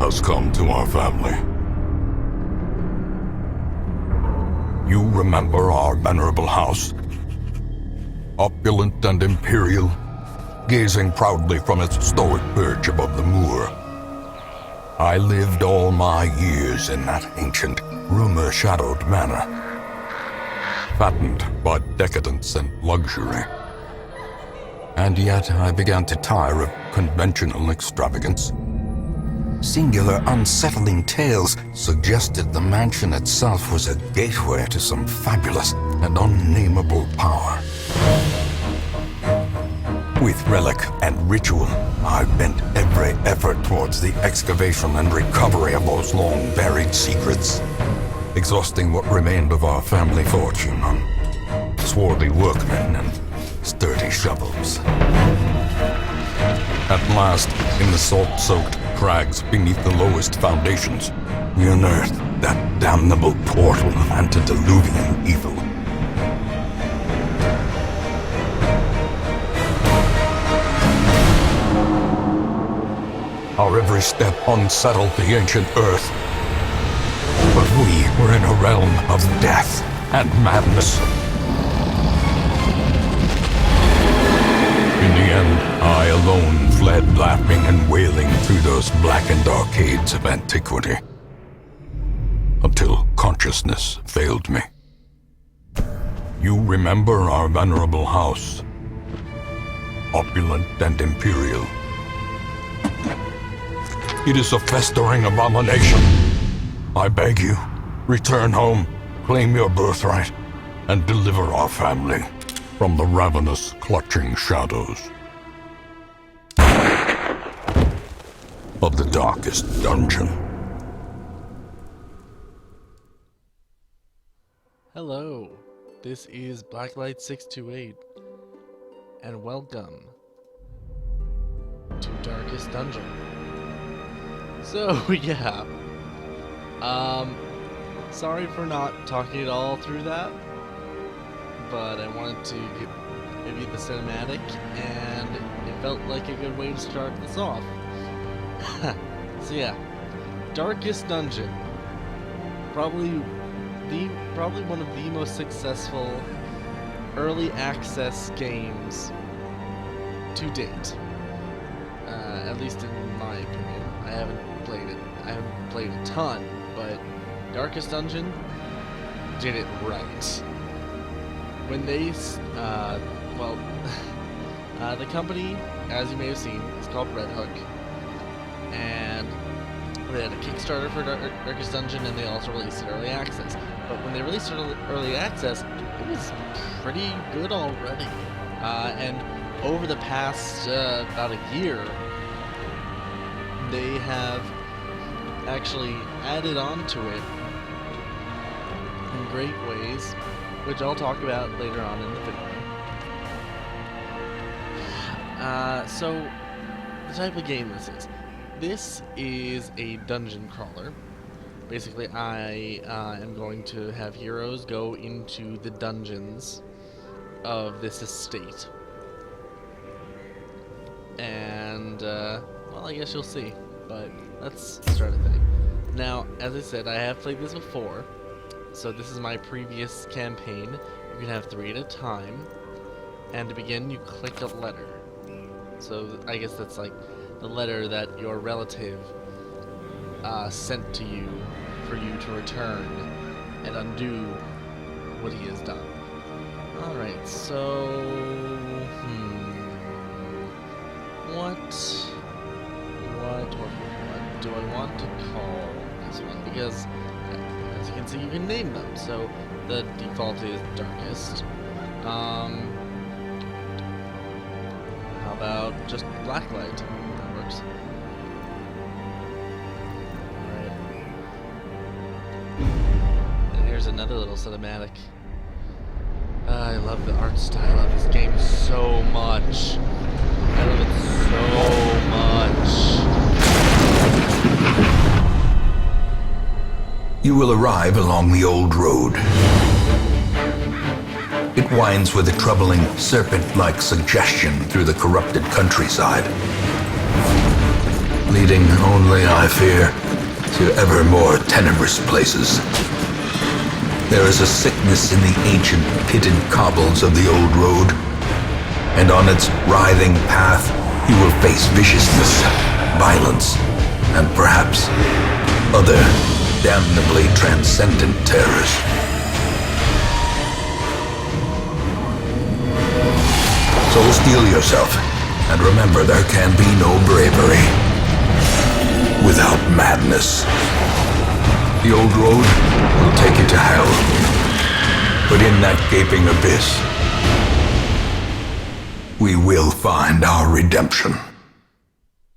has come to our family. You remember our venerable house? Opulent and imperial, gazing proudly from its stoic perch above the moor. I lived all my years in that ancient, rumor-shadowed manor, fattened by decadence and luxury. And yet I began to tire of conventional extravagance. Singular, unsettling tales suggested the mansion itself was a gateway to some fabulous and unnameable power. With relic and ritual, I bent every effort towards the excavation and recovery of those long-buried secrets, exhausting what remained of our family fortune on swarthy workmen and sturdy shovels. At last, in the salt-soaked crags beneath the lowest foundations, we unearthed that damnable portal of antediluvian evil. Our every step unsettled the ancient earth. But we were in a realm of death and madness. In the end, I alone fled laughing and wailing through those blackened arcades of antiquity, until consciousness failed me. You remember our venerable house, opulent and imperial. It is a festering abomination. I beg you, return home, claim your birthright, and deliver our family from the ravenous, clutching shadows of the darkest dungeon. Hello, this is Blacklight 628, and welcome to Darkest Dungeon. So, yeah, sorry for not talking it all through that, but I wanted to give you the cinematic, and it felt like a good way to start this off. So yeah, Darkest Dungeon, probably one of the most successful early access games to date, at least in my opinion. I haven't played a ton, but Darkest Dungeon did it right. When they, the company, as you may have seen, is called Red Hook, and they had a Kickstarter for Darkest Dungeon, and they also released it early access. But when they released it early access, it was pretty good already. And over the past about a year, they have actually added on to it in great ways, which I'll talk about later on in the video. So, the type of game this is a dungeon crawler. Basically, I am going to have heroes go into the dungeons of this estate. And, well, I guess you'll see. But let's start the thing. Now, as I said, I have played this before. So this is my previous campaign. You can have 3 at a time. And to begin, you click a letter. So I guess that's like the letter that your relative sent to you for you to return and undo what he has done. Alright, so... What do I want to call this one? Because, as you can see, you can name them. So, the default is Darkest. How about just Blacklight? That works. Alright. And here's another little cinematic. I love the art style of this game so much. I love it so much. You will arrive along the old road. It winds with a troubling, serpent-like suggestion through the corrupted countryside. leading only, I fear, to ever more tenebrous places. There is a sickness in the ancient pitted cobbles of the old road, and on its writhing path you will face viciousness, violence, and perhaps other damnably transcendent terrors. So steel yourself, and remember there can be no bravery without madness. The old road will take you to hell, but in that gaping abyss, we will find our redemption.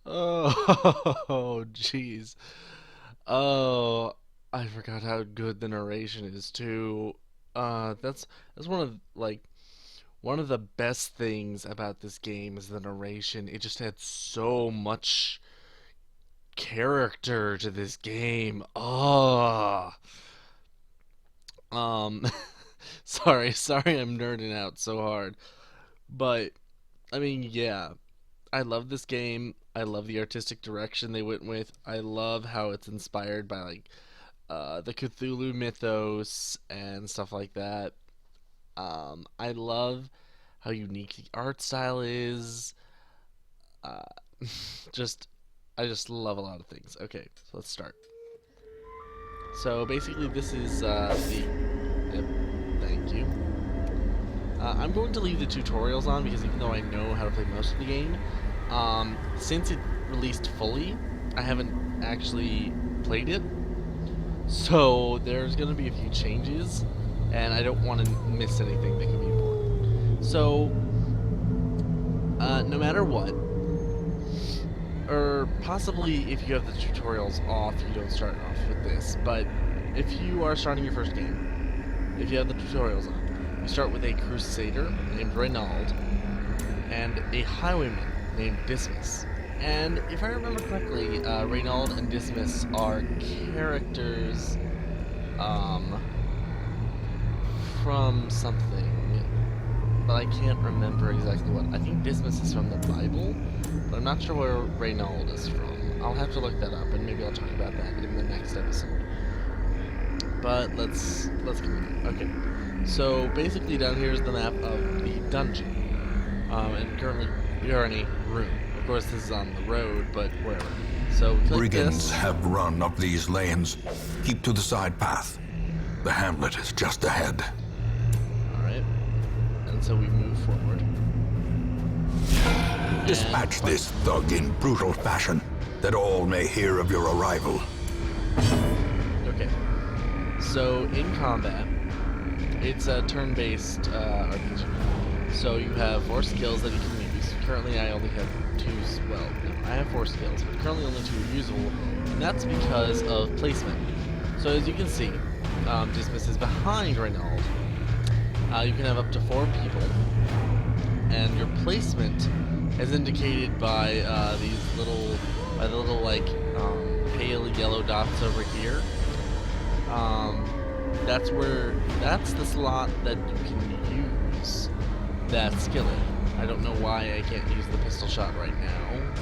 Oh, jeez. Oh, I forgot how good the narration is too. That's one of the best things about this game is the narration. It just had so much character to this game. Oh. Sorry, I'm nerding out so hard. But I mean, yeah. I love this game. I love the artistic direction they went with. I love how it's inspired by like the Cthulhu mythos and stuff like that. I love how unique the art style is. I just love a lot of things. Okay, so let's start. So basically, this is Yep, thank you. I'm going to leave the tutorials on because even though I know how to play most of the game, since it released fully, I haven't actually played it. So there's going to be a few changes, and I don't want to miss anything that could be important. So, no matter what, or possibly if you have the tutorials off, you don't start off with this, but if you are starting your first game, if you have the tutorials on, you start with a crusader named Reynald and a highwayman named Dismas. And if I remember correctly, Reynald and Dismas are characters from something, but I can't remember exactly what. I think Dismas is from the Bible, but I'm not sure where Reynald is from. I'll have to look that up, and maybe I'll talk about that in the next episode. But let's continue. Okay, so basically down here is the map of the dungeon, and currently we are in a room. Of course, this is on the road, but wherever. So click Brigands this. have run up these lanes. Keep to the side path. The hamlet is just ahead. Alright. And so we move forward. Dispatch this thug in brutal fashion, that all may hear of your arrival. Okay. So in combat, it's a turn-based RPG. So you have 4 skills that you can use. Currently I only have 2, well, no, I have 4 skills, but currently only 2 are usable, and that's because of placement. So as you can see, Dismas is behind Reynald. You can have up to 4 people, and your placement is indicated by the little like pale yellow dots over here. That's the slot that you can use that skill in. I don't know why I can't use the pistol shot right now.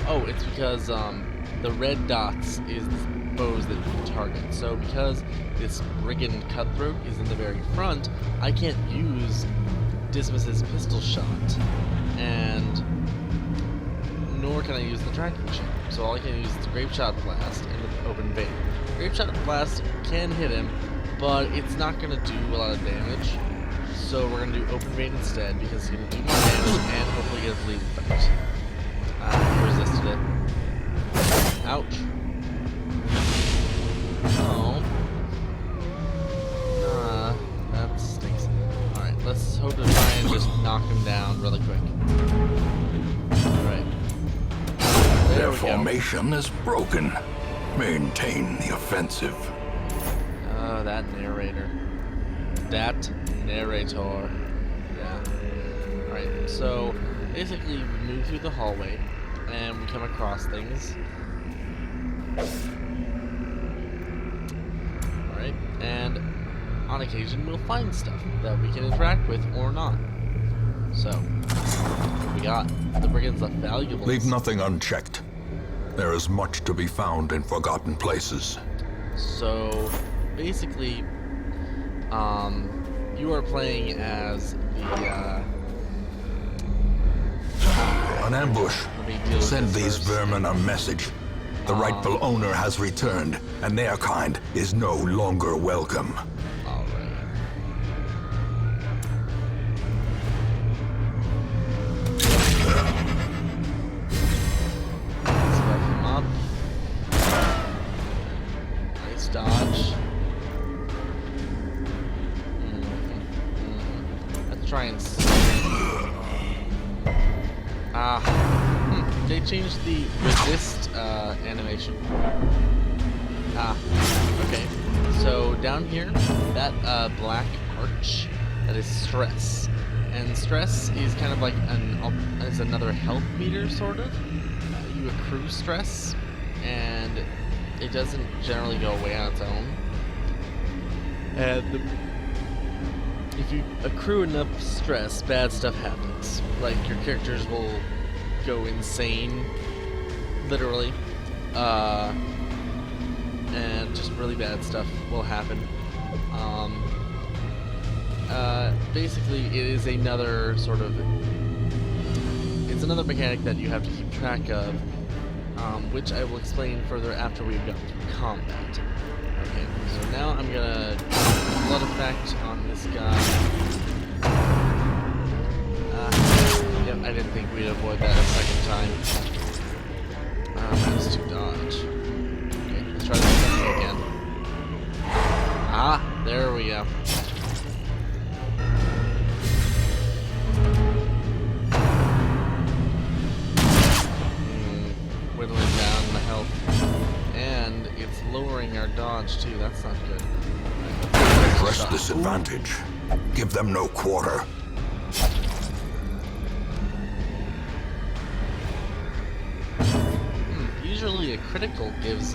Oh, it's because the red dots is the bows that you can target. So because this brigand cutthroat is in the very front, I can't use Dismas's pistol shot, and nor can I use the tracking shot. So all I can use is the grape shot blast and the open vein. Grape shot blast can hit him, but it's not going to do a lot of damage. So we're going to do open vein instead because it's going to do more damage and hopefully get a bleed effect. He resisted it. Ouch. Oh. That stinks. Alright, let's hope to try and just knock him down really quick. Alright. Their formation is broken. Maintain the offensive. Oh, that narrator. That narrator. Yeah. Alright, so basically we move through the hallway and we come across things. Alright, and on occasion we'll find stuff that we can interact with or not. So, what we got? The brigands left valuables. Leave nothing unchecked. There is much to be found in forgotten places. So, basically, you are playing as the, An ambush. let me deal with Send this these first. vermin a message. The rightful owner has returned, and their kind is no longer welcome. Alright. Spike him up. Nice dodge. Let's try and they changed the resist animation. Okay. So down here, that black arch, that is stress. And stress is kind of like is another health meter, sort of. You accrue stress, and it doesn't generally go away on its own. And if you accrue enough stress, bad stuff happens. Like, your characters will go insane, literally. And just really bad stuff will happen. Basically, it is another sort of... It's another mechanic that you have to keep track of, which I will explain further after we've gotten through combat. Okay, so now I'm gonna blood effect on this guy. Yep, I didn't think we'd avoid that a second time. Minus 2 dodge. Okay, let's try this thing again. There we go. Whittling down the health. And it's lowering our dodge too, that's not good. Press this advantage. Give them no quarter. Usually a critical gives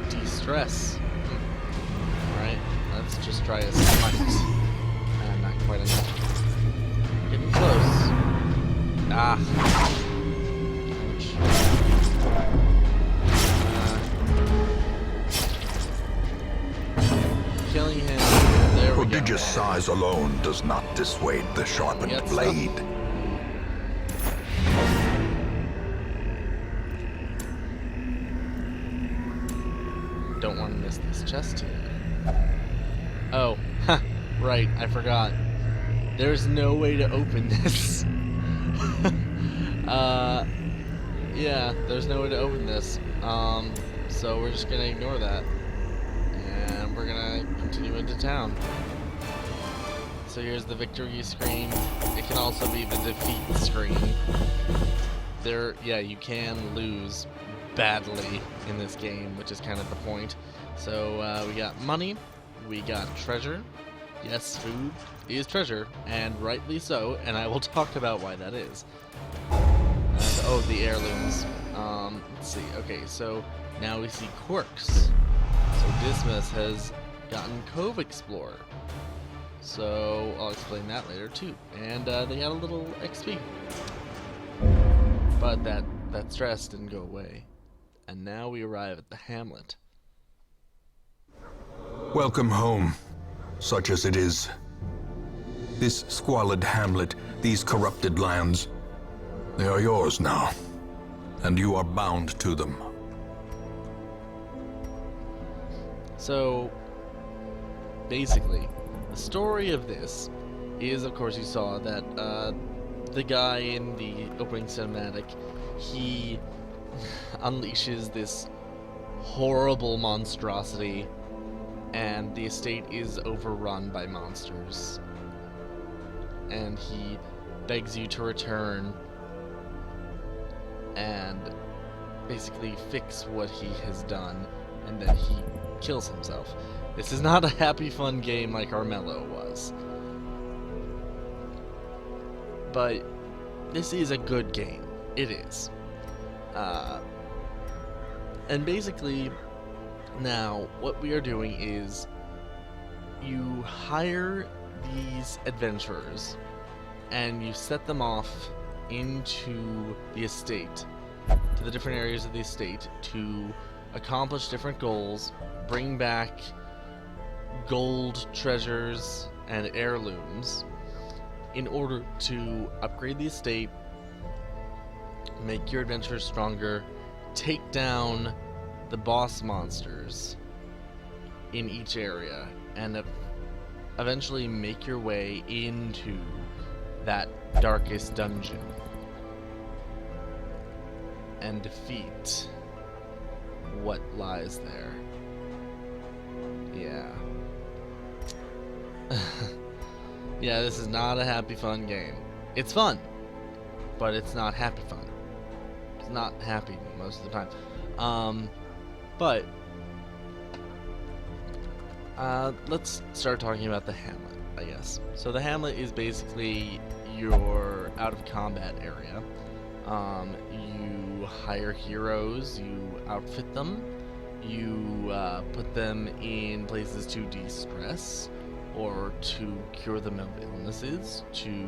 de-stress. Alright, let's just try a smite. Not quite enough. Getting close. Ouch. Killing him. There we go. Prodigious size alone does not dissuade the sharpened Get some. blade. Don't want to miss this chest here. Oh, right, I forgot. There's no way to open this. Yeah, there's no way to open this. So we're just gonna ignore that. And we're gonna continue into town. So here's the victory screen. It can also be the defeat screen. Yeah, you can lose badly in this game, which is kind of the point. So we got money, we got treasure. Yes, food is treasure, and rightly so, and I will talk about why that is. Oh, the heirlooms. Let's see. Okay, so now we see quirks. So Dismas has gotten Cove Explorer. So I'll explain that later too. And they got a little XP. But that stress didn't go away. And now we arrive at the hamlet. Welcome home, such as it is. This squalid hamlet, these corrupted lands, they are yours now, and you are bound to them. So, basically, the story of this is, of course, you saw that the guy in the opening cinematic, he unleashes this horrible monstrosity, and the estate is overrun by monsters. And he begs you to return and basically fix what he has done, and then he kills himself. This is not a happy, fun game like Armello was. But this is a good game. It is. And basically, now, what we are doing is you hire these adventurers and you set them off into the estate, to the different areas of the estate to accomplish different goals, bring back gold treasures and heirlooms in order to upgrade the estate, make your adventures stronger, take down the boss monsters in each area, and eventually make your way into that darkest dungeon and defeat what lies there. Yeah. Yeah, this is not a happy fun game. It's fun, but it's not happy fun. It's not happy most of the time. But let's start talking about the Hamlet, I guess. So the Hamlet is basically your out of combat area. You hire heroes, you outfit them, you put them in places to de-stress or to cure them of illnesses, to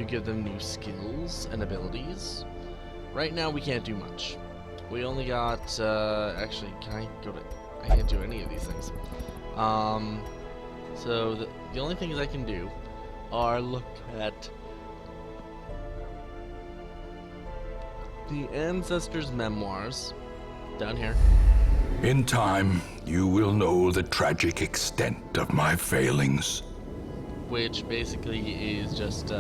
give them new skills and abilities. Right now we can't do much. We only got, actually, I can't do any of these things. So the only things I can do are look at the Ancestors' Memoirs, down here. In time, you will know the tragic extent of my failings. Which basically is just,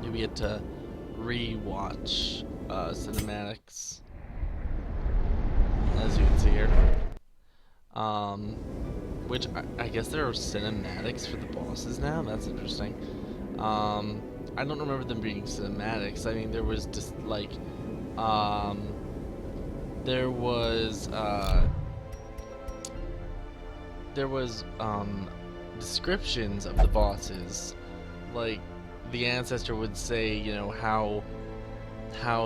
you get to re-watch cinematics, as you can see here. Which I guess there are cinematics for the bosses now. That's interesting. I don't remember them being cinematics. I mean, there was just like, there was descriptions of the bosses, like the ancestor would say, you know, how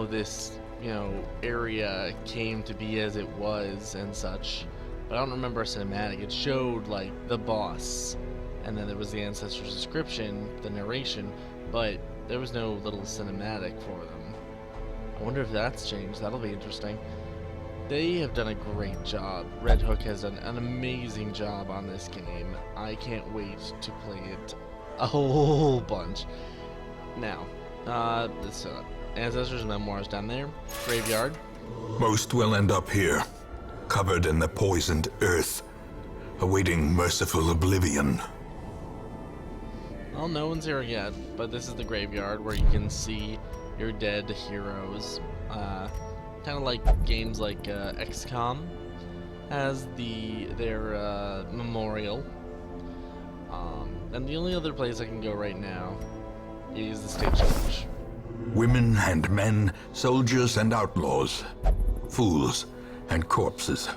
this, you know, area came to be as it was and such. But I don't remember a cinematic. It showed like the boss, and then there was the ancestor's description, the narration, but there was no little cinematic for them. I wonder if that's changed. That'll be interesting. They have done a great job. Red Hook has done an amazing job on this game. I can't wait to play it a whole bunch. Now, this Ancestors' Memoirs down there, Graveyard. Most will end up here, covered in the poisoned earth, awaiting merciful oblivion. Well, no one's here yet, but this is the Graveyard where you can see your dead heroes. Kind of like games like XCOM has their memorial. And the only other place I can go right now is the Stagecoach. Women and men, soldiers and outlaws, fools and corpses.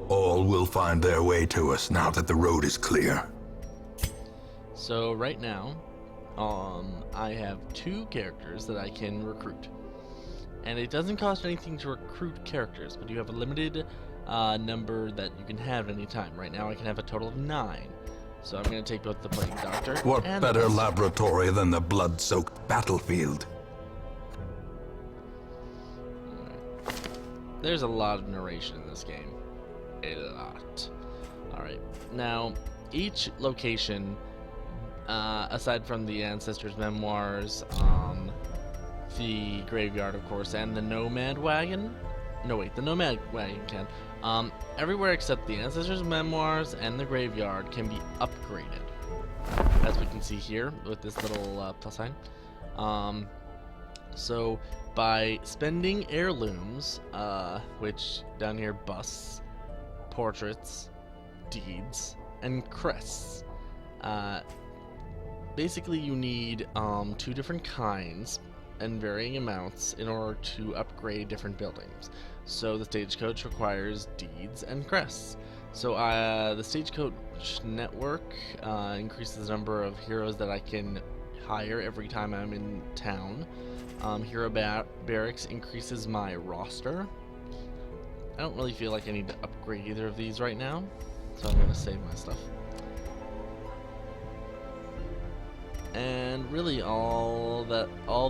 All will find their way to us now that the road is clear. So right now, I have 2 characters that I can recruit. And it doesn't cost anything to recruit characters, but you have a limited number that you can have at any time. Right now I can have a total of 9. So I'm going to take both the Plague Doctor What and better the laboratory than the blood-soaked battlefield? There's a lot of narration in this game. A lot. Alright, now each location, aside from the Ancestors' Memoirs, the Graveyard, of course, and the Nomad Wagon. No, wait, the Nomad Wagon can. Everywhere except the Ancestors' Memoirs and the Graveyard can be upgraded, as we can see here with this little plus sign. So by spending heirlooms, which down here busts, portraits, deeds, and crests. Basically you need 2 different kinds and varying amounts in order to upgrade different buildings. So the Stagecoach requires deeds and crests. So the Stagecoach network increases the number of heroes that I can hire every time I'm in town. Hero Barracks increases my roster. I don't really feel like I need to upgrade either of these right now, so I'm going to save my stuff. And really all the all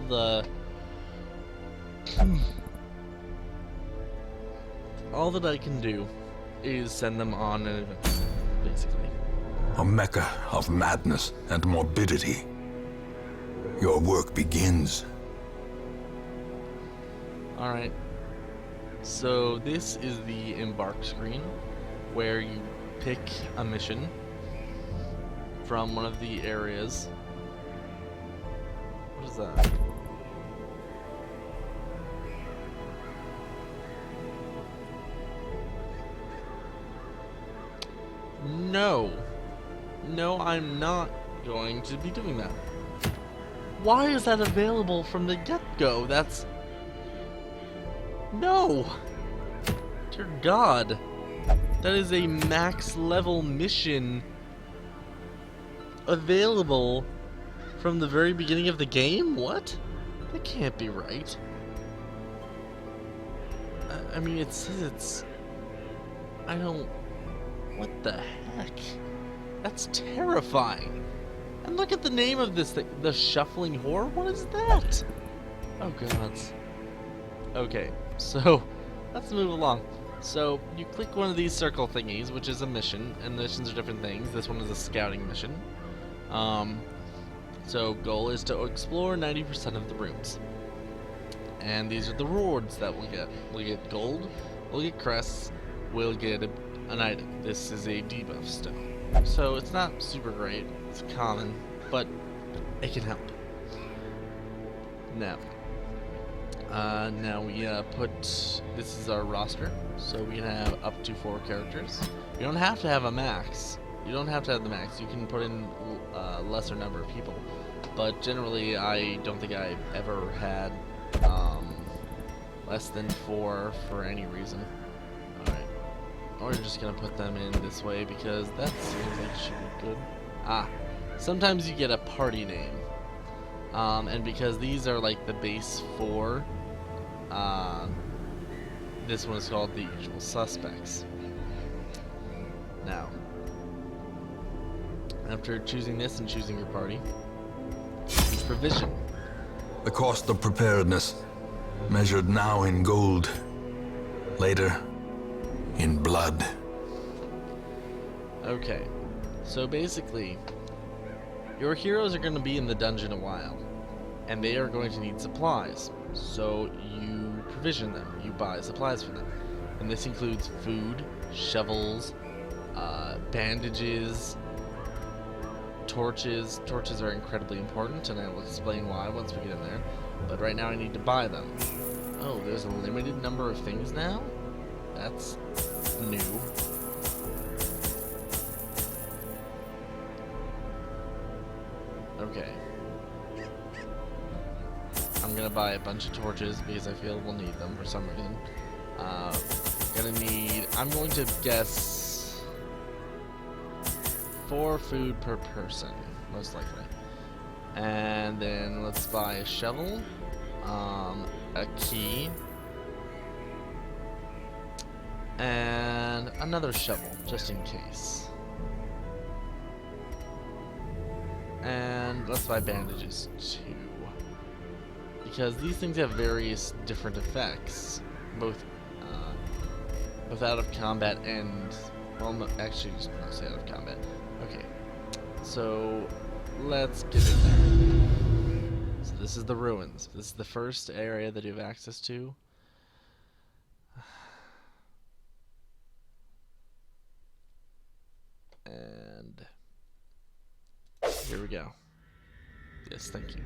that I can do is send them on an adventure, basically. A mecca of madness and morbidity. Your work begins. Alright. So this is the embark screen where you pick a mission from one of the areas. What is that? No. No, I'm not going to be doing that. Why is that available from the get-go? That's... No! Dear God. That is a max level mission available from the very beginning of the game? What? That can't be right. I mean, it says it's... I don't... What the heck? That's terrifying. And look at the name of this thing. The Shuffling Horror? What is that? Oh, gods. Okay, so let's move along. So you click one of these circle thingies, which is a mission, and missions are different things. This one is a scouting mission. So goal is to explore 90% of the rooms. And these are the rewards that we'll get. We'll get gold, we'll get crests, we'll get an item. This is a debuff stone. So it's not super great, it's common, but it can help. Now we put, this is our roster, so we can have up to 4 characters. You don't have to have a max. You don't have to have the max. You can put in a lesser number of people. But generally, I don't think I've ever had less than 4 for any reason. Alright. We're just gonna put them in this way because that seems like it should be good. Ah, sometimes you get a party name. And because these are like the base 4, this one is called The Usual Suspects. Now, after choosing this and choosing your party, choose Provision. The cost of preparedness, measured now in gold, later in blood. Okay, so basically, your heroes are going to be in the dungeon a while, and they are going to need supplies. So you provision them, you buy supplies for them. And this includes food, shovels, bandages, torches. Torches are incredibly important, and I will explain why once we get in there. But right now I need to buy them. Oh, there's a limited number of things now? That's new. Okay. I'm gonna buy a bunch of torches because I feel we'll need them for some reason. I'm going to guess 4 food per person, most likely. And then let's buy a shovel, a key, and another shovel, just in case. And let's buy bandages too, because these things have various different effects, both out of combat and, well, no, actually, mostly out of combat. Okay, so let's get in there. So this is the ruins. This is the first area that you have access to. And here we go. Yes, thank you.